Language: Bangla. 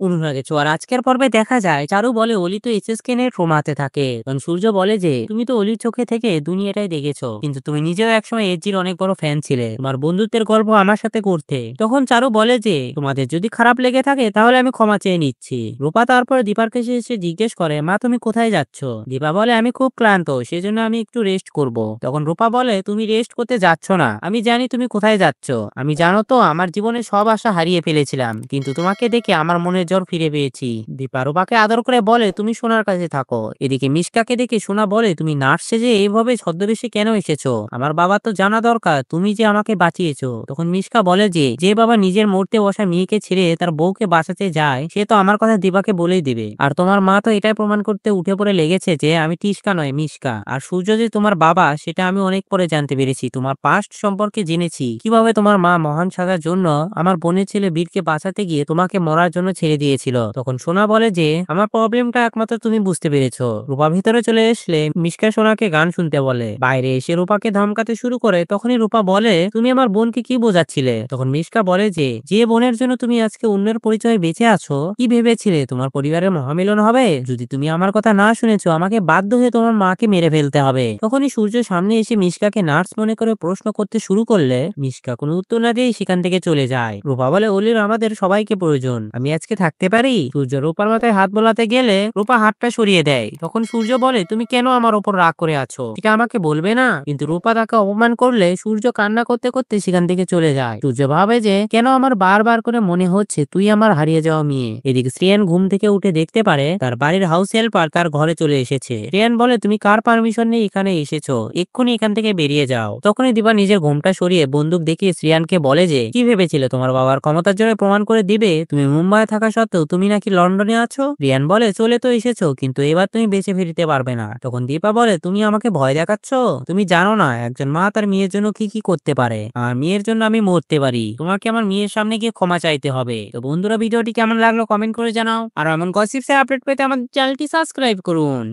অনুরাগে ছোঁয়ার আজকের পর্বে দেখা যায় চারু বলে অলি তো এইচএসকে নিয়ে ট্রমাতে থাকে, কারণ সূর্য বলে যে তুমি তো অলির চোখে থেকে দুনিয়াটাই দেখেছো, কিন্তু তুমি নিজেও একসময় এজির অনেক বড় ফ্যান ছিলে, তোমার বন্ধুত্বের গল্প আমার সাথে করতে। তখন চারু বলে যে তোমাদের যদি খারাপ লেগে থাকে তাহলে আমি ক্ষমা চেয়ে নিচ্ছি। রূপা তারপরে দীপার কাছে এসে জিজ্ঞেস করে মা তুমি কোথায় যাচ্ছ। দীপা বলে আমি খুব ক্লান্ত, সেজন্য আমি একটু রেস্ট করব। তখন রূপা বলে তুমি রেস্ট করতে যাচ্ছ না, আমি জানি তুমি কোথায় যাচ্ছ। আমি জানো তো আমার জীবনে সব আশা হারিয়ে ফেলেছিলাম, কিন্তু তোমাকে দেখে আমার মনের জ্বর ফিরে পেয়েছি। দীপা রূপাকে আদর করে বলে তুমি সোনার কাছে থাকো। এদিকে মিশকাকে দেখে সোনা বলে তুমি নার্স সেজে এইভাবে ছদ্মবেশে কেন এসেছো, আমার বাবা তো জানা দরকার তুমি যে আমাকে বাঁচিয়েছো। তখন মিশকা বলে যে যে বাবা নিজের মরতে বসা মেয়েকে ছেড়ে তার বউকে বাঁচাতে যায় সে তো আমার কথা দীপাকে বলেই দিবে। আর তোমার মা তো এটাই প্রমাণ করতে উঠে পড়ে লেগেছে যে আমি টিস্কা নয় মিশকা। আর সূর্য যে তোমার বাবা সেটা আমি অনেক পরে জানতে পেরেছি, তোমার পাস্ট সম্পর্কে জেনেছি, কিভাবে তোমার মা মহান সাজার জন্য আমার বোনের ছেলে বীরকে বাঁচাতে গিয়ে তোমাকে মরার জন্য ছেড়ে দিয়েছিল। তখন সোনা বলে যে আমার প্রবলেমটা একমাত্র তুমি বুঝতে পেরেছো। রূপা ভিতরে চলে আসলে মিশকা সোনাকে গান শুনতে বলে, বাইরে এসে রূপাকে ধমকাতে শুরু করে। তখনই রূপা বলে তুমি আমার বোনকে কি বোঝাচ্ছিলে। তখন মিশকা বলে যে যে বোনের জন্য তুমি আজকে অন্যের পরিচয়ে বেঁচে আছো, কি ভেবেছিলে তোমার পরিবারের মহামিলন হবে। যদি তুমি আমার কথা না শুনেছো আমাকে বাধ্য হয়ে তোমার মাকে মেরে ফেলতে হবে। তখনই সূর্য সামনে এসে মিশকাকে নার্স মনে করে প্রশ্ন করতে শুরু করলে মিশকা কোনো উত্তর না দিয়ে সেখান থেকে চলে যায়। রূপা বলে অলির আমাদের সবাইকে প্রয়োজন, আমি আজকে থাকতে পারি। সূর্য রূপার মাথায় হাত বোলাতে গেলে রূপা হাতটা সরিয়ে দেয়। তখন সূর্য বলে তুমি কেন আমার ওপর রাগ করে আছো, এটা আমাকে বলবে না। কিন্তু রূপা তাকে অপমান করলে সূর্য কান্না করতে করতে সেখান থেকে চলে যায়। সূর্য ভাবে যে কেন আমার বারবার করে মনে হচ্ছে তুই আমার হারিয়ে যাওয়া মেয়ে। এদিকে শ্রেয়ান ঘুম থেকে উঠে দেখতে পারে তার বাড়ির হাউস হেল্পার তার ঘরে চলে এসেছে। শ্রেয়ান বলে তুমি কার পারমিশন নিয়ে এখানে এসেছো, এক্ষুনি এখান থেকে বেরিয়ে যাও। তখনই দিবা নিজের ঘুমটা সরিয়ে বন্দুক দেখিয়ে শ্রেয়ানকে বলে যে কি ভেবেছিলে তোমার বাবার ক্ষমতার জন্য প্রমাণ করে দিবে, তুমি মুম্বাই থাকা সত্ত্বেও তুমি নাকি লন্ডনে আছো। রিয়ান বলে চলে তো এসেছো, কিন্তু এবার তুমি বেঁচে ফিরতে পারবে না। তখন দীপা বলে তুমি আমাকে ভয় দেখাচ্ছ, তুমি জানো না একজন মা তার মেয়ের জন্য কি কি করতে পারে। আর মেয়ের জন্য আমি মরতে পারি, তোমাকে আমার মেয়ের সামনে গিয়ে ক্ষমা চাইতে হবে। তো বন্ধুরা ভিডিওটি কেমন লাগলো কমেন্ট করে জানাও, আর এমন গসিপস এর আপডেট পেতে আমাদের চ্যানেলটি সাবস্ক্রাইব করুন।